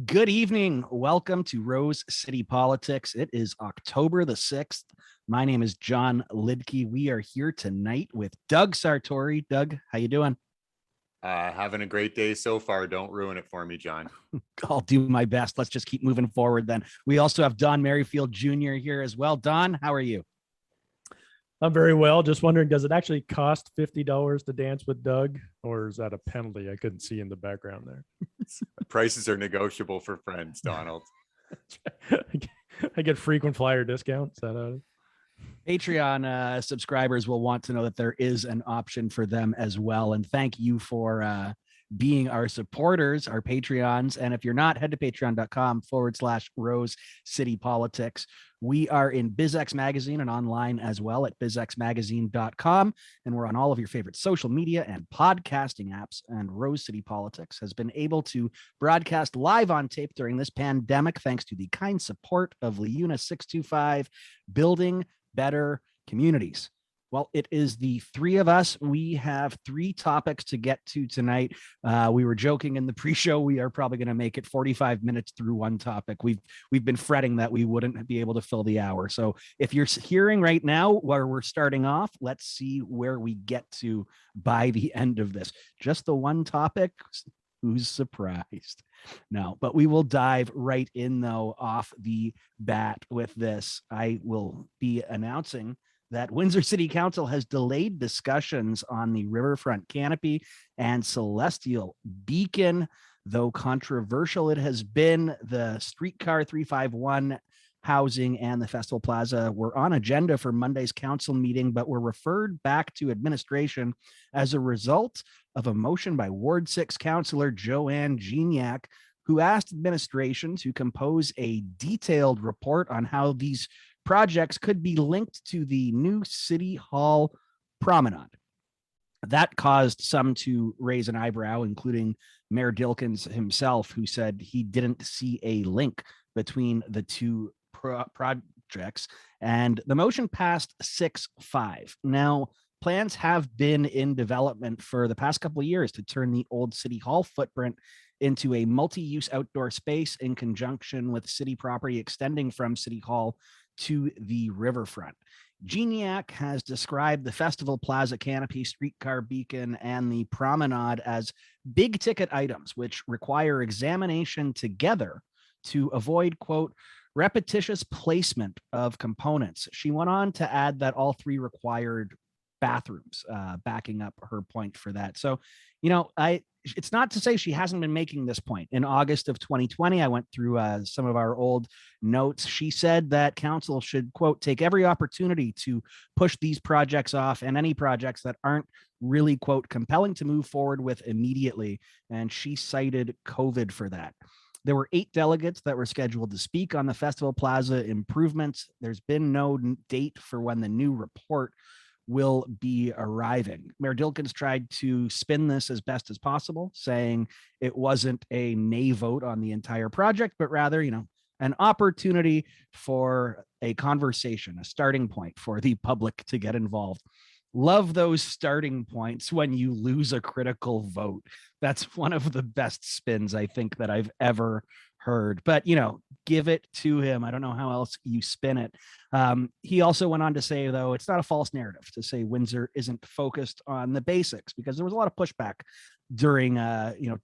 Good evening. Welcome to Rose City Politics. It is October the 6th. My name is John Lidke. We are here tonight with Doug Sartori. Doug, how you doing? Having a great day so far. Don't ruin it for me, John. I'll do my best. Let's just keep moving forward then. We also have Don Merrifield Jr. here as well. Don, how are you? I'm very well. Just wondering, does it actually cost $50 to dance with Doug, or is that a penalty? I couldn't see in the background there. Prices are negotiable for friends, Donald. I get frequent flyer discounts. Patreon subscribers will want to know that there is an option for them as well. And thank you for being our supporters, our Patreons. And if you're not, head to patreon.com/Rose City Politics. We are in BizX Magazine and online as well at bizxmagazine.com. And we're on all of your favorite social media and podcasting apps. And Rose City Politics has been able to broadcast live on tape during this pandemic, thanks to the kind support of Leuna 625, Building Better Communities. Well, it is the three of us. We have three topics to get to tonight. We were joking in the pre-show. We are probably going to make it 45 minutes through one topic. We've been fretting that we wouldn't be able to fill the hour. So if you're hearing right now where we're starting off, let's see where we get to by the end of this. Just the one topic. Who's surprised? No, but we will dive right in though off the bat with this. I will be announcing that Windsor City Council has delayed discussions on the riverfront canopy and celestial beacon. Though controversial it has been, the streetcar 351 housing and the festival plaza were on agenda for Monday's council meeting, but were referred back to administration as a result of a motion by Ward 6 Councillor Joanne Gignac, who asked administration to compose a detailed report on how these projects could be linked to the new City Hall promenade. That caused some to raise an eyebrow, including Mayor Dilkins himself, who said he didn't see a link between the two projects, and the motion passed 6-5. Now, plans have been in development for the past couple of years to turn the old City Hall footprint into a multi-use outdoor space in conjunction with city property extending from City Hall to the riverfront. Gignac has described the Festival Plaza canopy, streetcar beacon, and the promenade as big ticket items, which require examination together to avoid, quote, repetitious placement of components. She went on to add that all three required bathrooms, backing up her point for that. So, it's not to say she hasn't been making this point. In August of 2020, I went through some of our old notes. She said that council should, quote, take every opportunity to push these projects off and any projects that aren't really, quote, compelling to move forward with immediately. And she cited COVID for that. There were 8 delegates that were scheduled to speak on the Festival Plaza improvements. There's been no date for when the new report will be arriving. Mayor Dilkins tried to spin this as best as possible, saying it wasn't a nay vote on the entire project, but rather, an opportunity for a conversation, a starting point for the public to get involved. Love those starting points when you lose a critical vote. That's one of the best spins I think that I've ever heard, but give it to him. I don't know how else you spin it. He also went on to say, though, it's not a false narrative to say Windsor isn't focused on the basics, because there was a lot of pushback during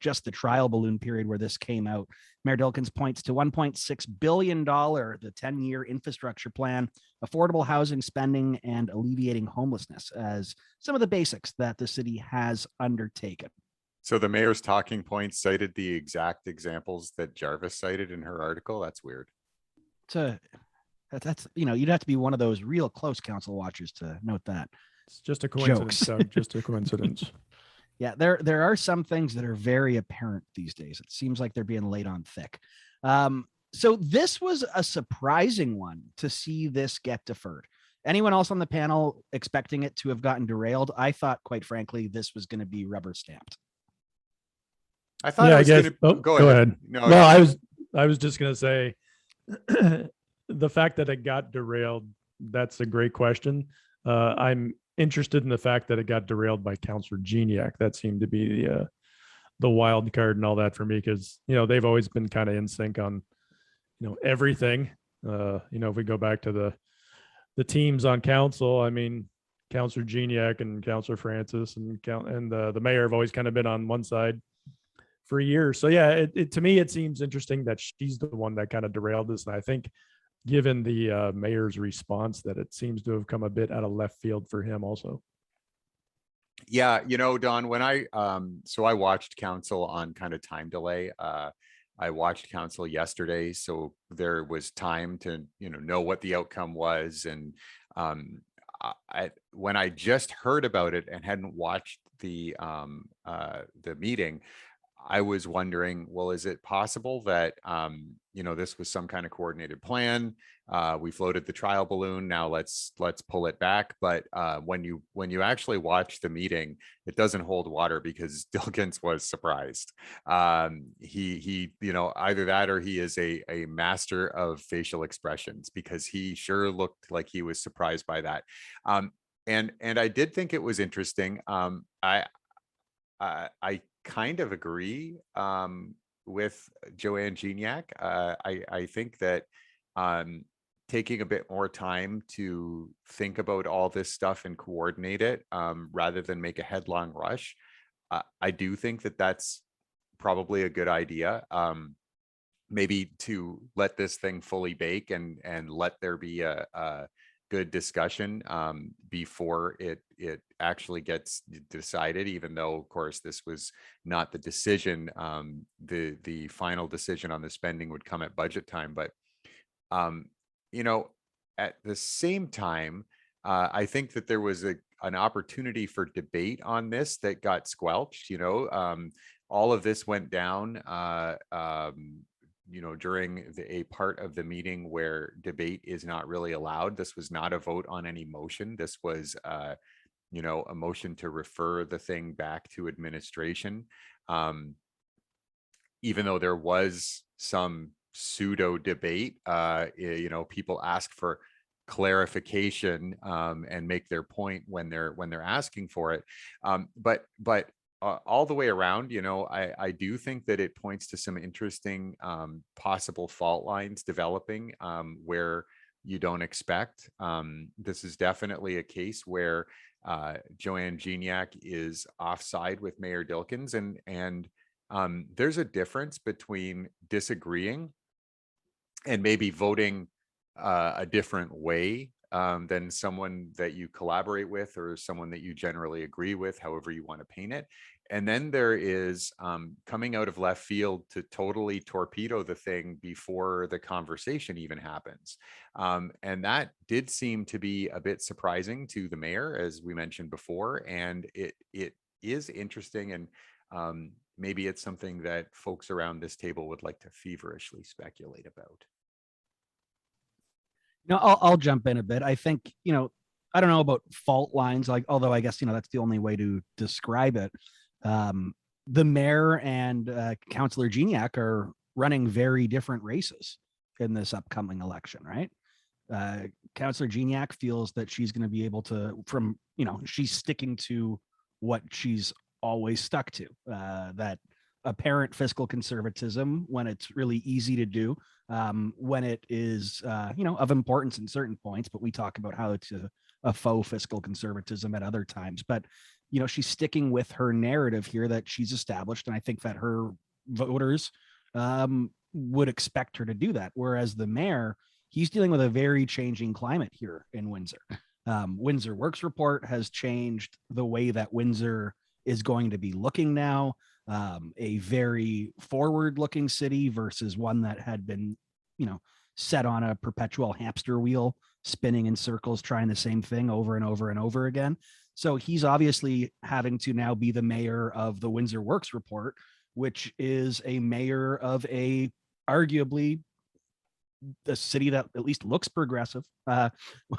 just the trial balloon period where this came out. Mayor Dilkins points to $1.6 billion, the 10-year infrastructure plan, affordable housing spending, and alleviating homelessness as some of the basics that the city has undertaken. So the mayor's talking points cited the exact examples that Jarvis cited in her article. That's weird. That's you'd have to be one of those real close council watchers to note that. It's just a coincidence, Doug, just a coincidence. Yeah, there are some things that are very apparent these days. It seems like they're being laid on thick. So this was a surprising one to see this get deferred. Anyone else on the panel expecting it to have gotten derailed? I thought, quite frankly, this was going to be rubber stamped. I thought I guess. Go ahead. No, well, I was just going to say the fact that it got derailed, that's a great question. I'm interested in the fact that it got derailed by Councillor Gignac. That seemed to be the wild card and all that for me, because they've always been kind of in sync on everything. If we go back to the teams on council, I mean, Councillor Geniac and Councillor Francis and the mayor have always kind of been on one side for years. So yeah, to me it seems interesting that she's the one that kind of derailed this, and I think given the mayor's response, that it seems to have come a bit out of left field for him also. Yeah, Don, when I watched council on kind of time delay. I watched council yesterday, so there was time to know what the outcome was. And when I just heard about it and hadn't watched the meeting, I was wondering, well, is it possible that this was some kind of coordinated plan? We floated the trial balloon. Now let's pull it back. But when you actually watch the meeting, it doesn't hold water, because Dilkens was surprised. He either that or he is a master of facial expressions, because he sure looked like he was surprised by that. And I did think it was interesting. I kind of agree with Joanne Geniac. I think that taking a bit more time to think about all this stuff and coordinate it rather than make a headlong rush, I do think that that's probably a good idea. Maybe to let this thing fully bake and let there be a good discussion before it actually gets decided, even though of course this was not the decision. The final decision on the spending would come at budget time. But at the same time, I think that there was an opportunity for debate on this that got squelched. All of this went down during a part of the meeting where debate is not really allowed. This was not a vote on any motion. This was, a motion to refer the thing back to administration. Even though there was some pseudo debate, people ask for clarification and make their point when they're asking for it. But all the way around, I do think that it points to some interesting possible fault lines developing where you don't expect. This is definitely a case where Joanne Geniac is offside with Mayor Dilkens, and there's a difference between disagreeing and maybe voting a different way than someone that you collaborate with or someone that you generally agree with, however you want to paint it. And then there is coming out of left field to totally torpedo the thing before the conversation even happens. And that did seem to be a bit surprising to the mayor, as we mentioned before. And it is interesting, and maybe it's something that folks around this table would like to feverishly speculate about. I'll jump in a bit. I think, I don't know about fault lines, although I guess, that's the only way to describe it. The mayor and Councillor Geniac are running very different races in this upcoming election, right? Councillor Geniac feels that she's going to be able to, she's sticking to what she's always stuck to, that apparent fiscal conservatism when it's really easy to do, when it is, of importance in certain points, but we talk about how it's a faux fiscal conservatism at other times. But, she's sticking with her narrative here that she's established. And I think that her voters would expect her to do that. Whereas the mayor, he's dealing with a very changing climate here in Windsor. Windsor Works Report has changed the way that Windsor is going to be looking now. A very forward-looking city versus one that had been, set on a perpetual hamster wheel, spinning in circles, trying the same thing over and over and over again. So he's obviously having to now be the mayor of the Windsor Works Report, which is a mayor of arguably a city that at least looks progressive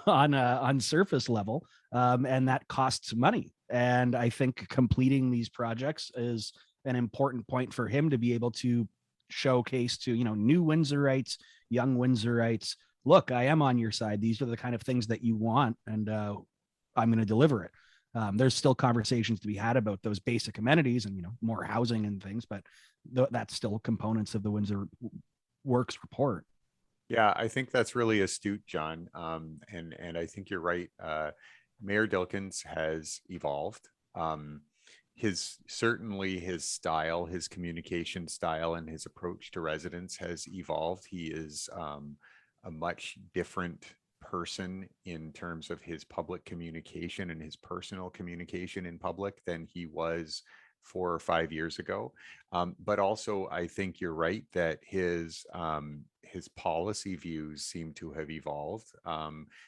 on surface level, and that costs money. And I think completing these projects is an important point for him to be able to showcase to, new Windsorites, young Windsorites, look, I am on your side. These are the kind of things that you want, and I'm going to deliver it. There's still conversations to be had about those basic amenities and, more housing and things, but that's still components of the Windsor Works report. Yeah, I think that's really astute, John. And I think you're right. Mayor Dilkens has evolved. Certainly his style, his communication style, and his approach to residents has evolved. He is a much different person in terms of his public communication and his personal communication in public than he was 4 or 5 years ago. But also, I think you're right that his policy views seem to have evolved.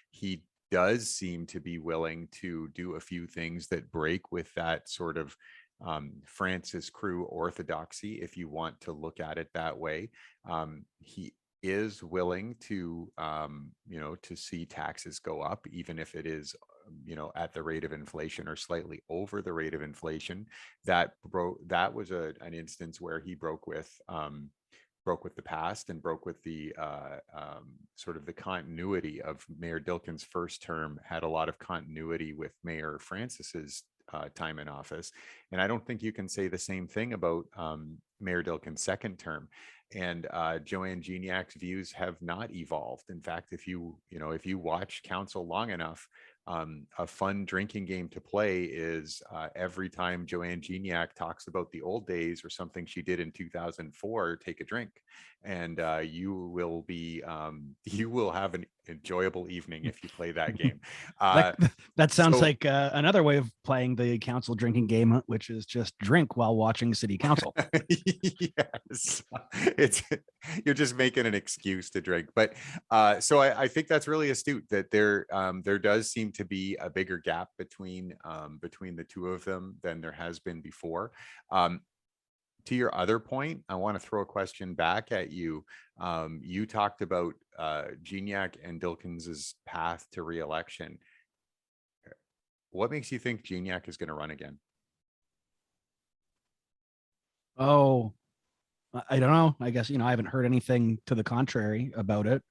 He does seem to be willing to do a few things that break with that sort of Francis Crew orthodoxy, if you want to look at it that way. He is willing to, to see taxes go up, even if it is, at the rate of inflation or slightly over the rate of inflation. That was an instance where he broke with the past and broke with the sort of the continuity of Mayor Dilkens' first term, had a lot of continuity with Mayor Francis's time in office. And I don't think you can say the same thing about Mayor Dilkens' second term. And Joanne Geniac's views have not evolved. In fact, if you watch council long enough, a fun drinking game to play is every time Joanne Geniac talks about the old days or something she did in 2004, take a drink, and you will have an enjoyable evening if you play that game. That sounds like another way of playing the council drinking game, which is just drink while watching city council. Yes, you're just making an excuse to drink. But so I think that's really astute, that there does seem to be a bigger gap between the two of them than there has been before. To your other point, I want to throw a question back at you. You talked about Geniac and Dilkens's path to re-election. What makes you think Geniac is going to run again? Oh, I don't know. I guess, I haven't heard anything to the contrary about it.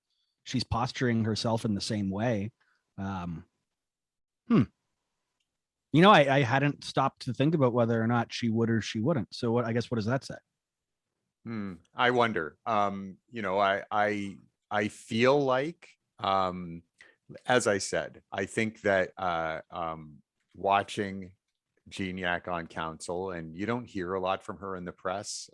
She's posturing herself in the same way. I hadn't stopped to think about whether or not she would or she wouldn't. So what does that say? I wonder. I feel like, as I said, I think that watching Geniac on council, and you don't hear a lot from her in the press.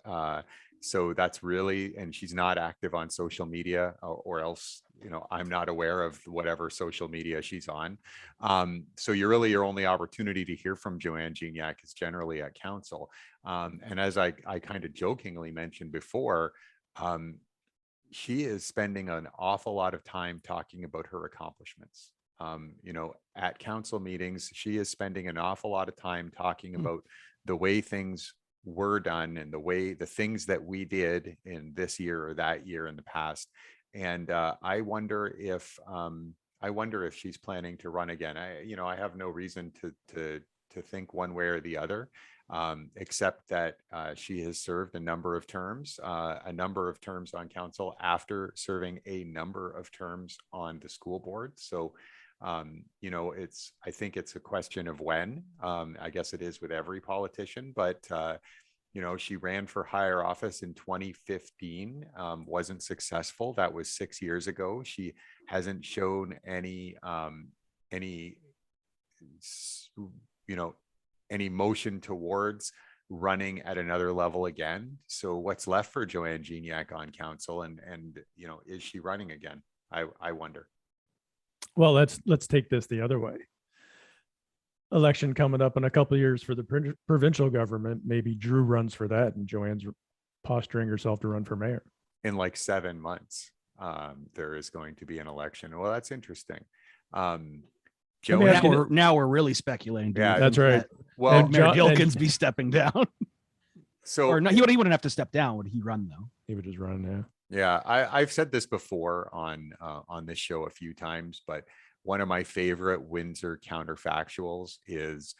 So that's really, and she's not active on social media, or else, I'm not aware of whatever social media she's on. So your only opportunity to hear from Joanne Geniac is generally at council. And as I kind of jokingly mentioned before, she is spending an awful lot of time talking about her accomplishments. At council meetings, she is spending an awful lot of time talking about the way things were done and the things that we did in this year or that year in the past. And I wonder if she's planning to run again. I have no reason to think one way or the other, except that she has served a number of terms on council after serving a number of terms on the school board. So I think it's a question of when. I guess it is with every politician, but she ran for higher office in 2015, wasn't successful. That was 6 years ago. She hasn't shown any motion towards running at another level again. So what's left for Joanne Geniac on council, and is she running again? I wonder. Well, let's take this the other way. Election coming up in a couple of years for the provincial government. Maybe Drew runs for that, and Joanne's posturing herself to run for mayor. In like 7 months, there is going to be an election. Well, that's interesting. Joanne, now we're really speculating. Yeah, that's right. Well, Mayor Dilkens be stepping down. So, or no, he wouldn't have to step down. Would he run though? He would just run. Yeah. Yeah, I've said this before on this show a few times, but one of my favorite Windsor counterfactuals is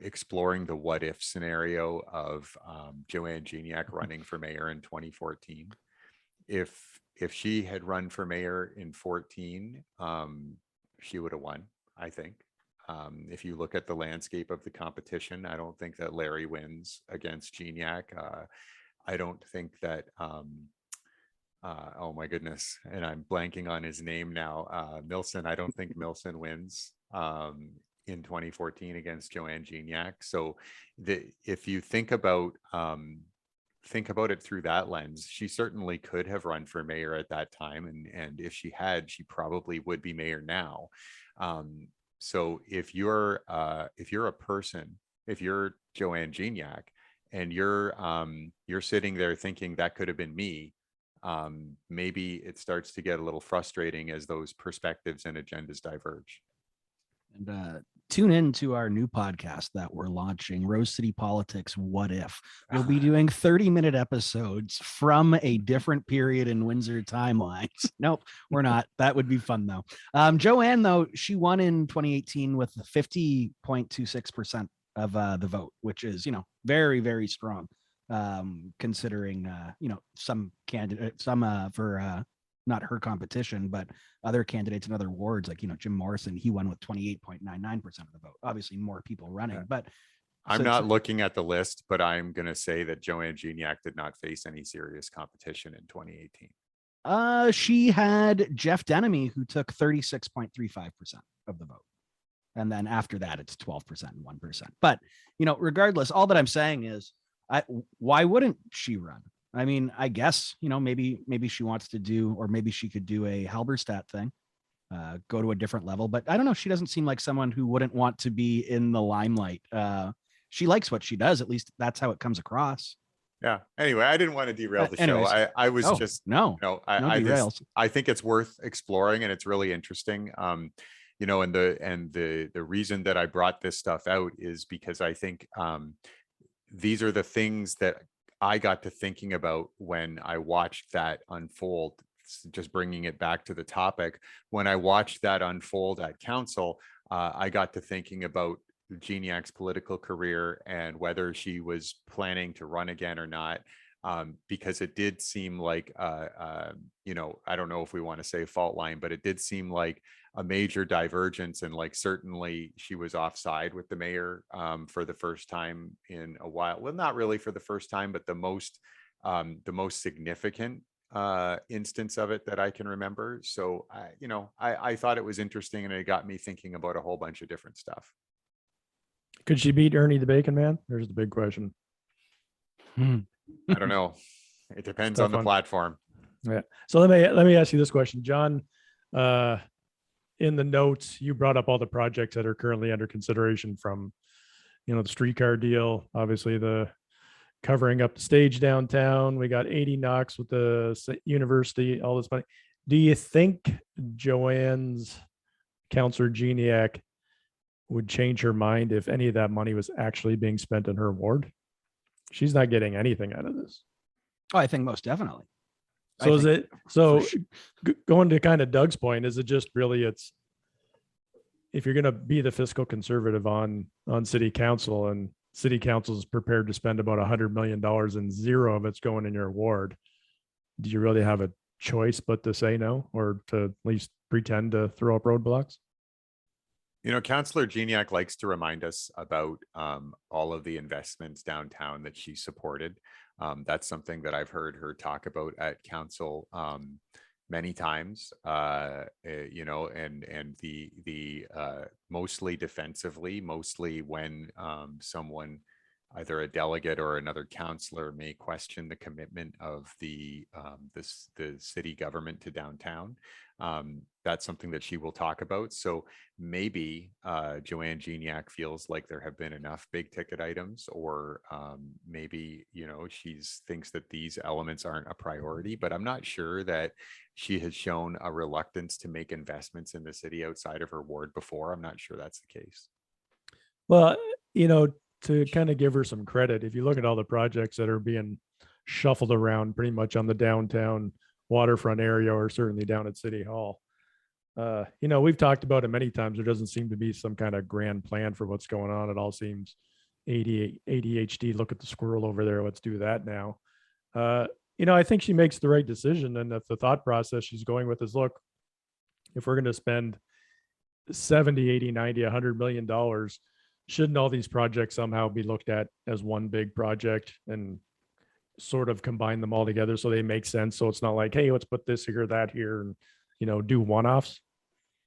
exploring the what if scenario of Joanne Geniac running for mayor in 2014. If she had run for mayor in 14, she would have won, I think. If you look at the landscape of the competition, I don't think that Larry wins against Gignac. I don't think that, oh my goodness, and I'm blanking on his name now. Milson, I don't think Milson wins in 2014 against Joanne Gignac. So if you think about it through that lens, she certainly could have run for mayor at that time, and if she had, she probably would be mayor now. So if you're a person, if you're Joanne Gignac, and you're sitting there thinking that could have been me, maybe it starts to get a little frustrating as those perspectives and agendas diverge. And tune in to our new podcast that we're launching, Rose City Politics What If. We'll be doing 30-minute episodes from a different period in Windsor timelines. Nope, we're not. That would be fun, though. Joanne, though, she won in 2018 with 50.26% of the vote, which is, very, very strong, considering, some candidates, for not her competition, but other candidates in other wards, like, Jim Morrison, he won with 28.99% of the vote. Obviously more people running, Yeah. but I'm not looking at the list, but I'm going to say that Joanne Gignac did not face any serious competition in 2018. She had Jeff Denemy, who took 36.35% of the vote. And then after that, it's 12% and 1%. But, regardless, all that I'm saying is, why wouldn't she run? I mean, I guess, maybe she wants to do, or maybe she could do a Halberstadt thing, go to a different level. But I don't know. She doesn't seem like someone who wouldn't want to be in the limelight. She likes what she does. At least that's how it comes across. Yeah. Anyway, I didn't want to derail the show. I was just, I think it's worth exploring, and it's really interesting. And the reason that I brought this stuff out is because I think these are the things that I got to thinking about when I watched that unfold. Just bringing it back to the topic, when I watched that unfold at council, I got to thinking about Gignac's political career and whether she was planning to run again or not, because it did seem like, I don't know if we want to say fault line, but it did seem like a major divergence, and like certainly she was offside with the mayor for the first time in a while. Well, not really for the first time, but the most significant instance of it that I can remember. So I thought it was interesting, and it got me thinking about a whole bunch of different stuff. Could she beat Ernie the Bacon Man? There's the big question. I don't know. It depends on the platform. Yeah. So let me ask you this question, John. In the notes, you brought up all the projects that are currently under consideration, from, the streetcar deal, obviously the covering up the stage downtown. We got 80 knocks with the university, all this money. Do you think Joanne's Councillor Gignac would change her mind if any of that money was actually being spent in her ward? She's not getting anything out of this. Oh, I think most definitely. So going to kind of Doug's point, is it just really, it's, if you're going to be the fiscal conservative on city council, and city council is prepared to spend about $100 million and zero of it's going in your ward, do you really have a choice but to say no, or to at least pretend to throw up roadblocks? Councillor Gignac likes to remind us about all of the investments downtown that she supported. That's something that I've heard her talk about at council many times, and the mostly defensively, mostly when someone, either a delegate or another councillor, may question the commitment of the city government to downtown. That's something that she will talk about. So maybe Joanne Gignac feels like there have been enough big ticket items, or maybe, she thinks that these elements aren't a priority, but I'm not sure that she has shown a reluctance to make investments in the city outside of her ward before. I'm not sure that's the case. Well, to kind of give her some credit, if you look at all the projects that are being shuffled around pretty much on the downtown waterfront area, or certainly down at City Hall, we've talked about it many times. There doesn't seem to be some kind of grand plan for what's going on. It all seems ADHD, look at the squirrel over there, let's do that now. I think she makes the right decision, and if the thought process she's going with is, look, if we're going to spend 70, 80, 90, $100 million, shouldn't all these projects somehow be looked at as one big project and sort of combine them all together so they make sense? So it's not like, hey, let's put this here, that here, and do one-offs.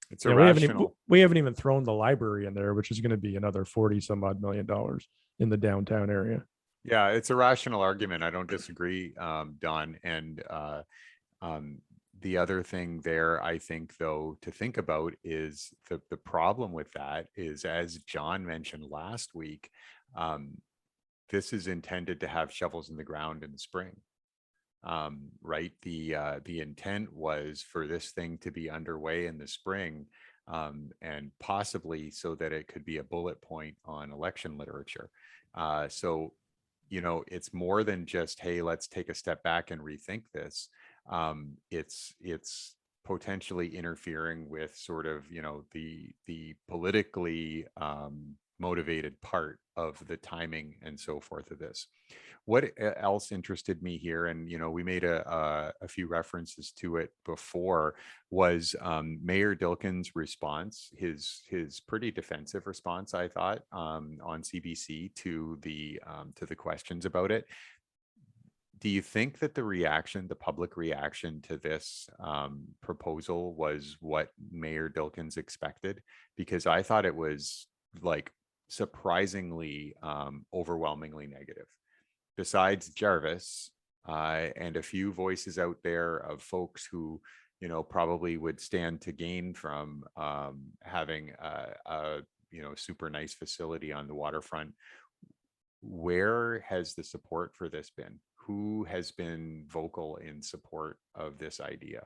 It's Yeah, irrational. we haven't even thrown the library in there, which is going to be another 40 some odd million dollars in the downtown area. Yeah, it's a rational argument. I don't disagree, Don. And the other thing there, I think, though, to think about is the problem with that is, as Jon mentioned last week, this is intended to have shovels in the ground in the spring. Right. The intent was for this thing to be underway in the spring, and possibly so that it could be a bullet point on election literature. So, it's more than just, hey, let's take a step back and rethink this. It's potentially interfering with sort of, the politically motivated part of the timing and so forth of this. What else interested me here, and we made a few references to it before, was Mayor Dilkin's response, his pretty defensive response, I thought, on CBC to the questions about it. Do you think that the public reaction to this proposal was what Mayor Dilkins expected? Because I thought it was like surprisingly overwhelmingly negative. Besides Jarvis and a few voices out there of folks who, probably would stand to gain from having a super nice facility on the waterfront, where has the support for this been? Who has been vocal in support of this idea?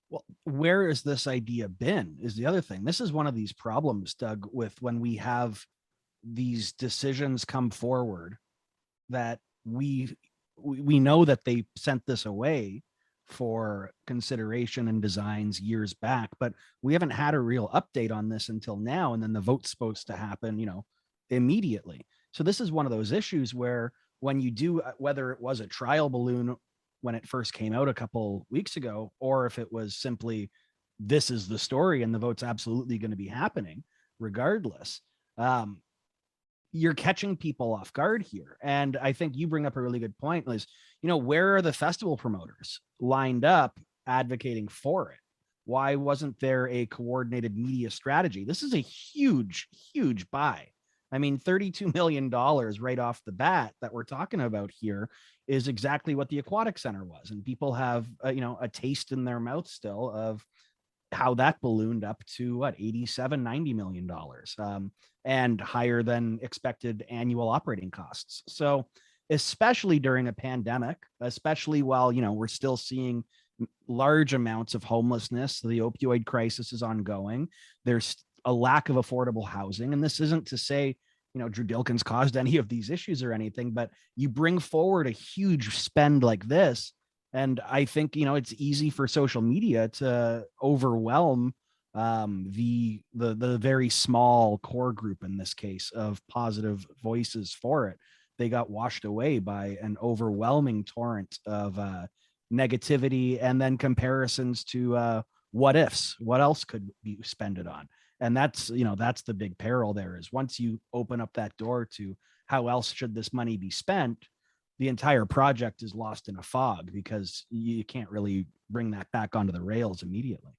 Well, where has this idea been is the other thing. This is one of these problems, Doug, with when we have these decisions come forward that we know that they sent this away for consideration and designs years back, but we haven't had a real update on this until now. And then the vote's supposed to happen, immediately. So this is one of those issues where when you do, whether it was a trial balloon when it first came out a couple weeks ago, or if it was simply, this is the story and the vote's absolutely going to be happening regardless, you're catching people off guard here. And I think you bring up a really good point, Liz. Where are the festival promoters lined up advocating for it? Why wasn't there a coordinated media strategy? This is a huge, huge buy. I mean, $32 million right off the bat that we're talking about here is exactly what the Aquatic Center was. And people have, a taste in their mouth still of how that ballooned up to what, 87, $90 million, and higher than expected annual operating costs. So especially during a pandemic, especially while, we're still seeing large amounts of homelessness, the opioid crisis is ongoing. There's a lack of affordable housing. And this isn't to say, Drew Dilkins caused any of these issues or anything, but you bring forward a huge spend like this. And I think, it's easy for social media to overwhelm the very small core group in this case of positive voices for it. They got washed away by an overwhelming torrent of negativity and then comparisons to what ifs, what else could be spent it on. And that's the big peril there, is once you open up that door to how else should this money be spent, the entire project is lost in a fog because you can't really bring that back onto the rails immediately.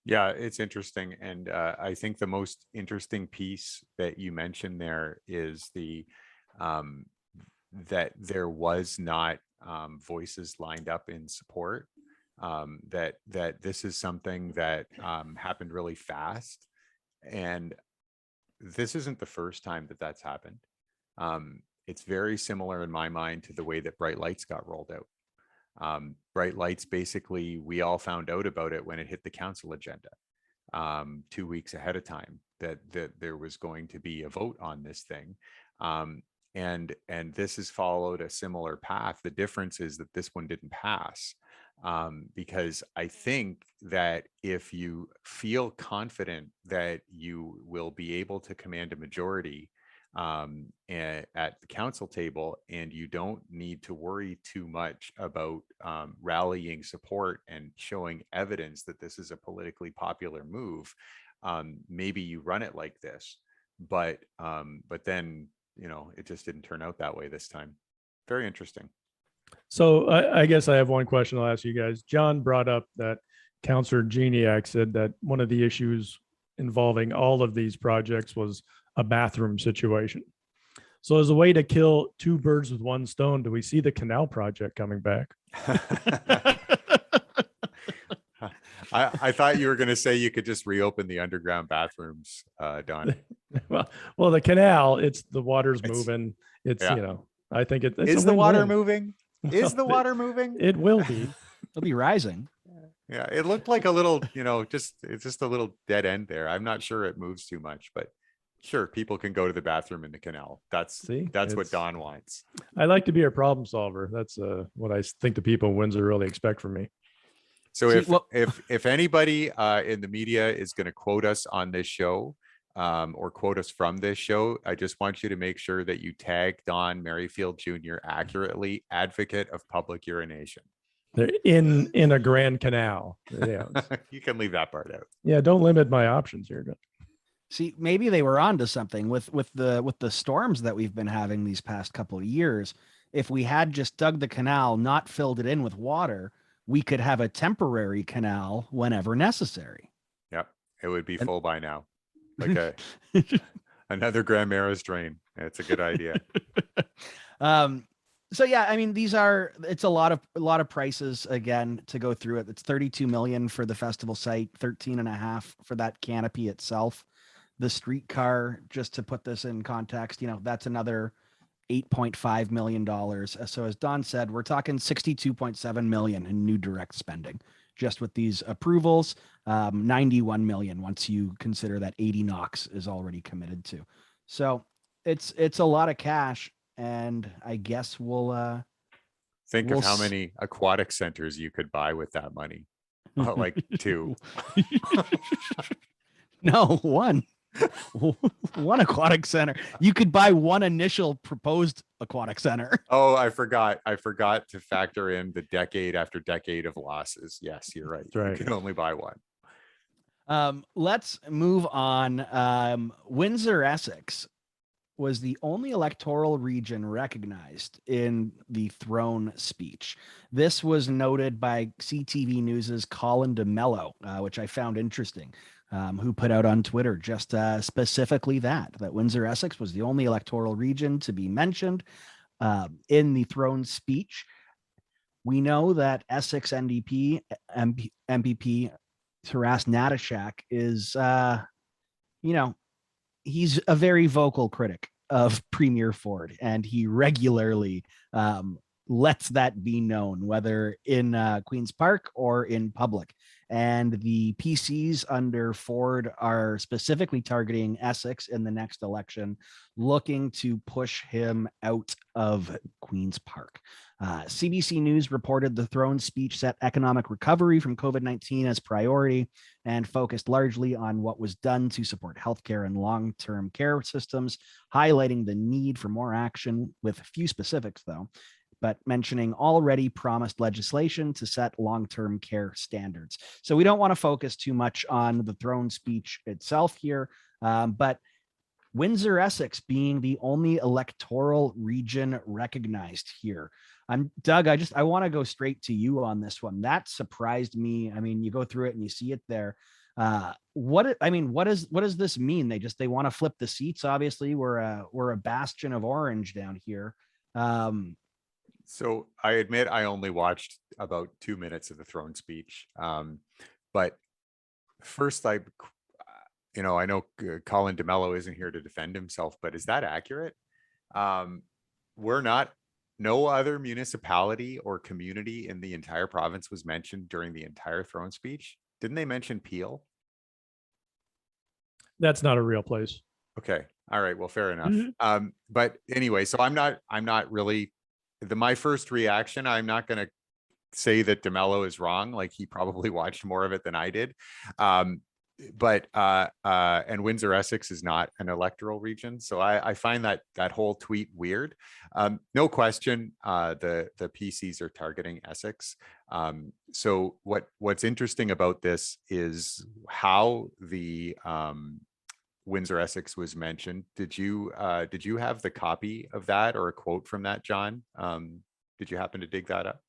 Yeah, it's interesting. And I think the most interesting piece that you mentioned there is that there was not voices lined up in support. That this is something that happened really fast, and this isn't the first time that that's happened. It's very similar in my mind to the way that Bright Lights got rolled out. Bright Lights, basically, we all found out about it when it hit the council agenda 2 weeks ahead of time, that there was going to be a vote on this thing. And this has followed a similar path. The difference is that this one didn't pass. Because I think that if you feel confident that you will be able to command a majority at the council table, and you don't need to worry too much about rallying support and showing evidence that this is a politically popular move. Maybe you run it like this, but then, you know, it just didn't turn out that way this time. Very interesting. So I guess I have one question I'll ask you guys. John brought up that Councillor Geniak said that one of the issues involving all of these projects was a bathroom situation. So as a way to kill two birds with one stone, do we see the canal project coming back? I thought you were going to say you could just reopen the underground bathrooms, Don. well, the canal, the water's moving. It's, yeah. you know, I think it's is a the water win-win. moving? Is the water moving? It will be. It'll be rising. Yeah, it looked like a little, you know, it's just a little dead end there. I'm not sure it moves too much, but sure, people can go to the bathroom in the canal. That's what Don wants. I like to be a problem solver. That's what I think the people in Windsor really expect from me. So if anybody in the media is going to quote us on this show, or quote us from this show, I just want you to make sure that you tag Don Merrifield Jr. accurately, advocate of public urination. They're in a grand canal. Yeah. You can leave that part out. Yeah, don't limit my options here. See, maybe they were onto something with the storms that we've been having these past couple of years. If we had just dug the canal, not filled it in with water, we could have a temporary canal whenever necessary. Yep, it would be full by now. Like another Grand Marais drain. It's a good idea. So yeah, I mean, it's a lot of prices again to go through it. It's 32 million for the festival site, 13.5 for that canopy itself. The streetcar, just to put this in context, you know, that's another $8.5 million. So as Don said, we're talking 62.7 million in new direct spending just with these approvals. 91 million once you consider that 80 Knox is already committed to. So it's a lot of cash, and I guess we'll think of how many aquatic centers you could buy with that money. Like 2. No, 1. One aquatic center. You could buy one initial proposed aquatic center. Oh, I forgot to factor in the decade after decade of losses. Yes, you're right. That's right. You can only buy one. Let's move on. Windsor Essex was the only electoral region recognized in the throne speech. This was noted by CTV News's Colin DeMello, which I found interesting, who put out on Twitter just specifically that Windsor Essex was the only electoral region to be mentioned in the throne speech. We know that Essex NDP MPP Taras Natashak is, he's a very vocal critic of Premier Ford, and he regularly lets that be known, whether in Queen's Park or in public. And the PCs under Ford are specifically targeting Essex in the next election, looking to push him out of Queen's Park. CBC News reported the throne speech set economic recovery from COVID-19 as priority and focused largely on what was done to support healthcare and long-term care systems, highlighting the need for more action, with few specifics though, but mentioning already promised legislation to set long-term care standards. So we don't want to focus too much on the throne speech itself here, but Windsor Essex being the only electoral region recognized here. Doug, I want to go straight to you on this one. That surprised me. I mean, you go through it and you see it there. What does this mean? They want to flip the seats. Obviously, we're a bastion of orange down here. So I admit I only watched about 2 minutes of the throne speech. But first, I know Colin DeMello isn't here to defend himself, but is that accurate? No other municipality or community in the entire province was mentioned during the entire throne speech. Didn't they mention Peel? That's not a real place. Okay. All right. Well, fair enough. Mm-hmm. But anyway, so I'm not really my first reaction. I'm not going to say that DeMello is wrong. Like, he probably watched more of it than I did. but and Windsor Essex is not an electoral region, so I find that whole tweet weird. No question, the PCs are targeting Essex. So what's interesting about this is how the Windsor Essex was mentioned. Did you have the copy of that or a quote from that, John? Did you happen to dig that up?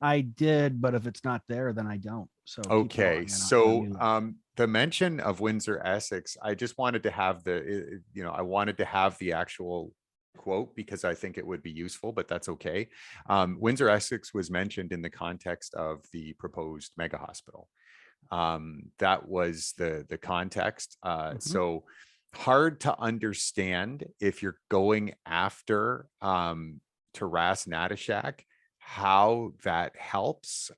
I did, but if it's not there, then I don't. So keep Okay, going, and so let me- the mention of Windsor Essex, I just wanted to have I wanted to have the actual quote because I think it would be useful, but that's okay. Windsor Essex was mentioned in the context of the proposed mega hospital. That was the context. So hard to understand if you're going after Taras Natashak, how that helps.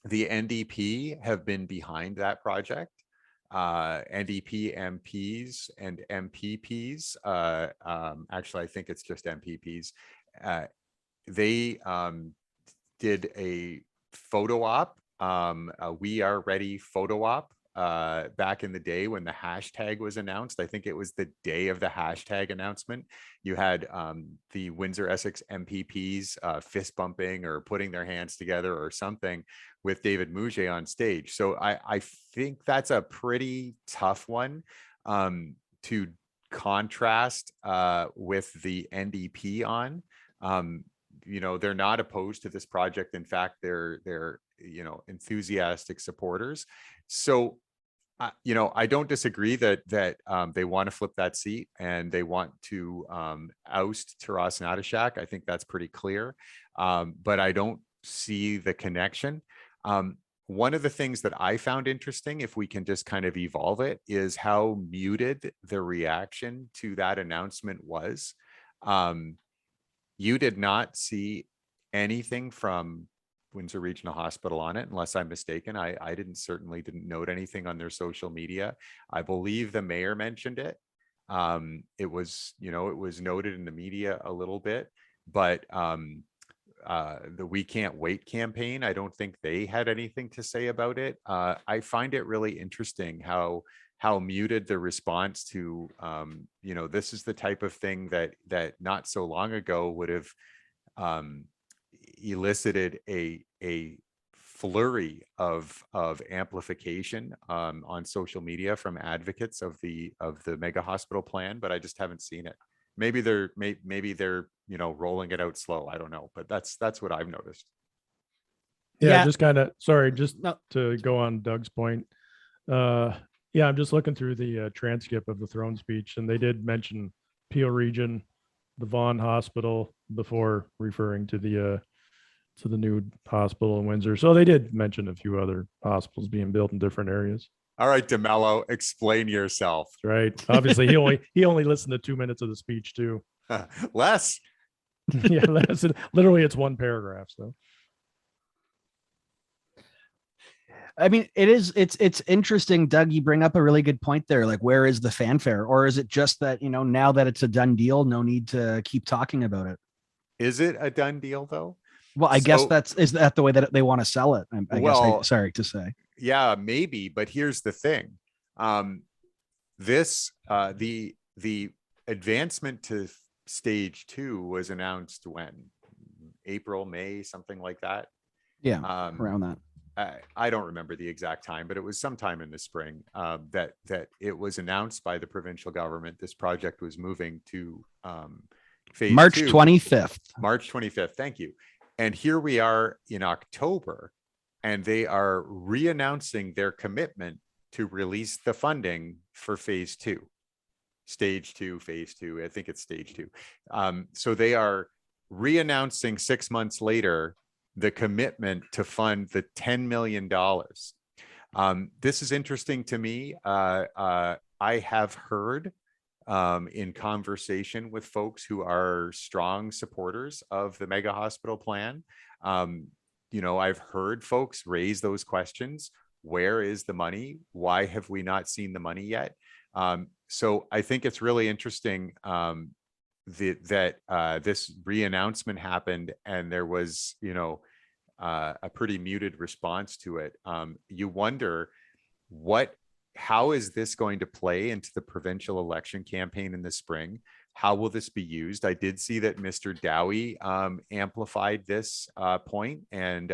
The NDP have been behind that project. NDP MPs and MPPs, actually, I think it's just MPPs. They did a photo op, a We Are Ready photo op back in the day when the hashtag was announced. I think it was the day of the hashtag announcement. You had the Windsor Essex MPPs fist bumping or putting their hands together or something with David Mouget on stage. So I think that's a pretty tough one to contrast with the NDP on. They're not opposed to this project. In fact, they're enthusiastic supporters. So I don't disagree that they want to flip that seat and they want to oust Taras Natashak. I think that's pretty clear, but I don't see the connection. One of the things that I found interesting, if we can just kind of evolve it, is how muted the reaction to that announcement was. You did not see anything from Windsor Regional Hospital on it, unless I'm mistaken. I certainly didn't note anything on their social media. I believe the mayor mentioned it. It was noted in the media a little bit, but the We Can't Wait campaign, I don't think they had anything to say about it. I find it really interesting how muted the response to this is the type of thing that not so long ago would have elicited a flurry of amplification on social media from advocates of the mega hospital plan, but I just haven't seen it. Maybe they're rolling it out slow. I don't know, but that's what I've noticed. Yeah. Just kind of to go on Doug's point. Yeah, I'm just looking through the transcript of the throne speech, and they did mention Peel Region, the Vaughan Hospital, before referring to the new hospital in Windsor. So they did mention a few other hospitals being built in different areas. All right, DeMello, explain yourself. That's right. Obviously, he only listened to 2 minutes of the speech too. Less. Yeah, less. Literally, it's one paragraph. So. I mean, it's interesting, Doug, you bring up a really good point there. Like, where is the fanfare? Or is it just that, now that it's a done deal, no need to keep talking about it? Is it a done deal though? Well, I guess is that the way that they want to sell it? Sorry to say. Yeah, maybe, but here's the thing. The advancement to stage 2 was announced when? April, May, something like that. Yeah, around that. I don't remember the exact time, but it was sometime in the spring that it was announced by the provincial government. This project was moving to phase March 2. 25th. March 25th. Thank you. And here we are in October, and they are re-announcing their commitment to release the funding for phase 2, stage 2, phase 2. I think it's stage 2. So they are re-announcing 6 months later the commitment to fund the $10 million. This is interesting to me. I have heard in conversation with folks who are strong supporters of the mega hospital plan. I've heard folks raise those questions. Where is the money? Why have we not seen the money yet? So I think it's really interesting that this re-announcement happened, and there was, a pretty muted response to it. You wonder how is this going to play into the provincial election campaign in the spring? How will this be used? I did see that Mr. Dowie amplified this point, and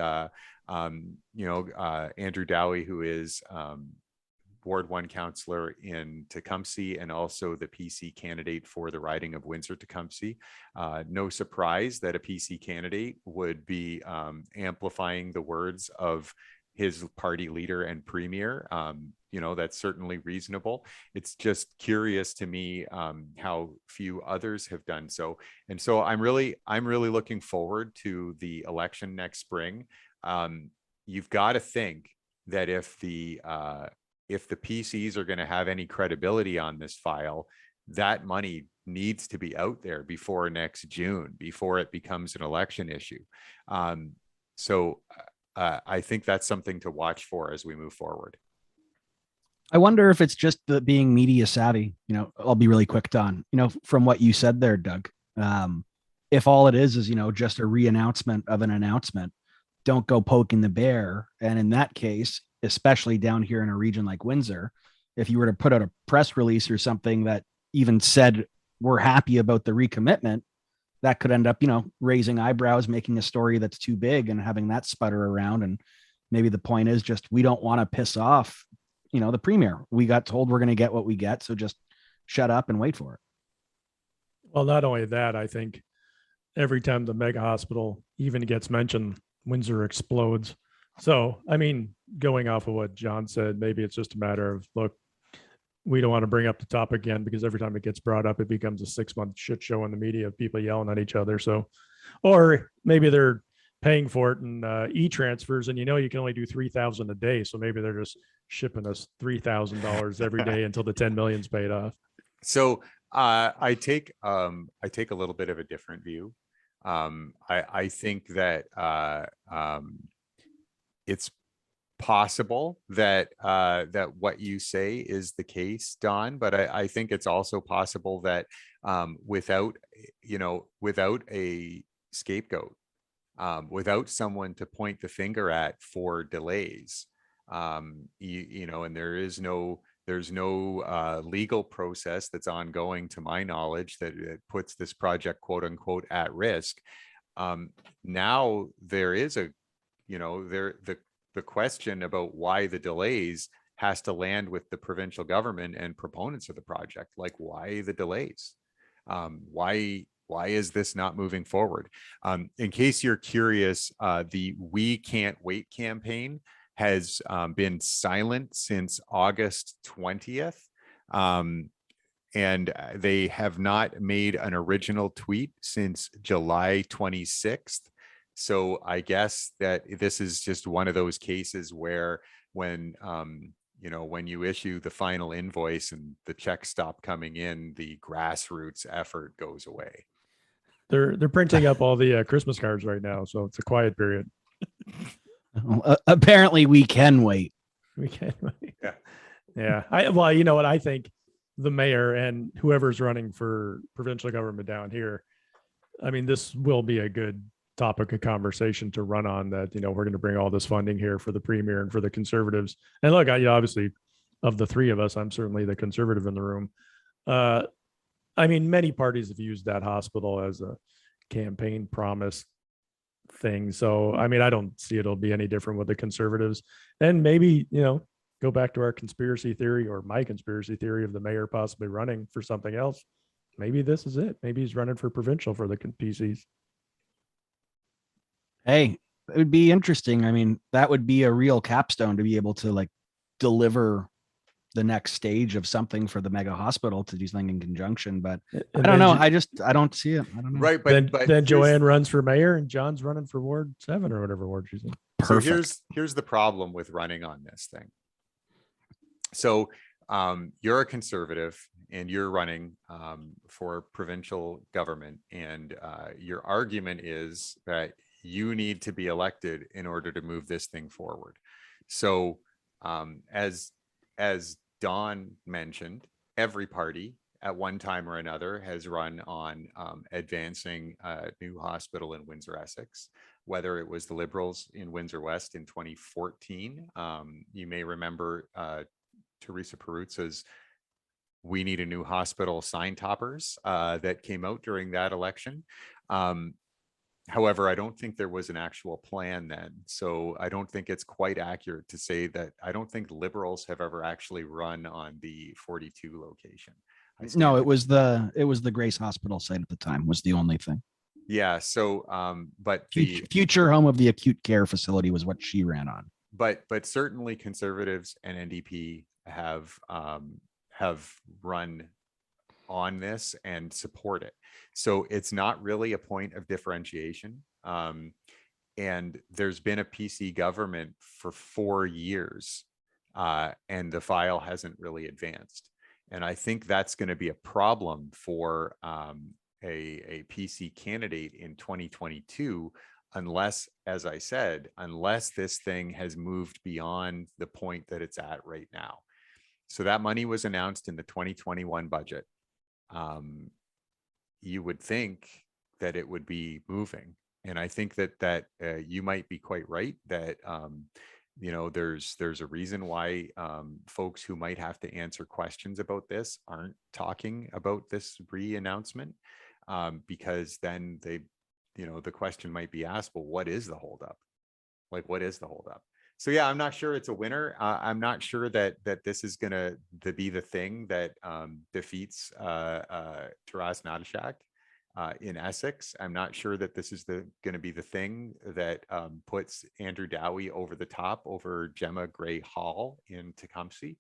Andrew Dowie, who is Ward 1 councillor in Tecumseh and also the PC candidate for the riding of Windsor-Tecumseh. No surprise that a PC candidate would be amplifying the words of his party leader and premier. That's certainly reasonable. It's just curious to me how few others have done so. And so I'm really looking forward to the election next spring. You've got to think that if the PCs are going to have any credibility on this file, that money needs to be out there before next June, before it becomes an election issue. So I think that's something to watch for as we move forward. I wonder if it's just the being media savvy. I'll be really quick, Don. From what you said there, Doug, if all it is just a re-announcement of an announcement, don't go poking the bear. And in that case, especially down here in a region like Windsor, if you were to put out a press release or something that even said we're happy about the recommitment, that could end up, raising eyebrows, making a story that's too big and having that sputter around. And maybe the point is just, we don't want to piss off, the premier. We got told we're going to get what we get. So just shut up and wait for it. Well, not only that, I think every time the mega hospital even gets mentioned, Windsor explodes. So, going off of what John said, maybe it's just a matter of, look, we don't want to bring up the topic again because every time it gets brought up, it becomes a 6-month shit show in the media of people yelling at each other. So, or maybe they're paying for it in e-transfers, and you can only do 3,000 a day. So maybe they're just shipping us $3,000 every day until the 10 million's paid off. So I take a little bit of a different view. I think that it's possible that what you say is the case, Don, but I think it's also possible that without a scapegoat, without someone to point the finger at for delays, and there's no legal process that's ongoing, to my knowledge, that it puts this project, quote unquote, at risk. Now there is the question about why the delays has to land with the provincial government and proponents of the project. Like, why the delays? Why is this not moving forward? In case you're curious, the We Can't Wait campaign has been silent since August 20th. And they have not made an original tweet since July 26th. So I guess that this is just one of those cases where when you issue the final invoice and the checks stop coming in, the grassroots effort goes away. They're printing up all the Christmas cards right now, so it's a quiet period. Apparently we can wait. We can wait. Yeah. Well, you know what? I think the mayor and whoever's running for provincial government down here, this will be a good topic of conversation to run on, that, we're going to bring all this funding here for the premier and for the conservatives. And look, obviously of the three of us, I'm certainly the conservative in the room. Many parties have used that hospital as a campaign promise thing. So, I don't see it'll be any different with the conservatives. And maybe, go back to our conspiracy theory, or my conspiracy theory of the mayor possibly running for something else. Maybe this is it. Maybe he's running for provincial for the PCs. Hey, it would be interesting. That would be a real capstone to be able to deliver the next stage of something for the mega hospital, to do something in conjunction. But I don't know. I don't see it. I don't know. Right. But then Joanne runs for mayor and John's running for Ward 7 or whatever ward she's in. Perfect. So here's the problem with running on this thing. So you're a conservative and you're running for provincial government, and your argument is that you need to be elected in order to move this thing forward. So as Don mentioned, every party at one time or another has run on advancing a new hospital in Windsor, Essex, whether it was the Liberals in Windsor West in 2014. You may remember Teresa Peruzza's "We Need a New Hospital" sign toppers that came out during that election. However, I don't think there was an actual plan then. So I don't think it's quite accurate to say that I don't think Liberals have ever actually run on the 42 location. No, it was the Grace Hospital site at the time was the only thing. Yeah. So, but the future home of the acute care facility was what she ran on. But certainly Conservatives and NDP have run on this and support it. So it's not really a point of differentiation. And there's been a PC government for 4 years, and the file hasn't really advanced. And I think that's going to be a problem for a PC candidate in 2022, unless, as I said, unless this thing has moved beyond the point that it's at right now. So that money was announced in the 2021 budget. You would think that it would be moving. And I think that you might be quite right that, there's a reason why folks who might have to answer questions about this aren't talking about this re-announcement, because then the question might be asked, well, what is the holdup? Like, what is the holdup? So yeah, I'm not sure it's a winner. I'm not sure that this is going to be the thing that defeats Taras Nadishak in Essex. I'm not sure that this is going to be the thing that puts Andrew Dowie over the top over Gemma Gray Hall in Tecumseh.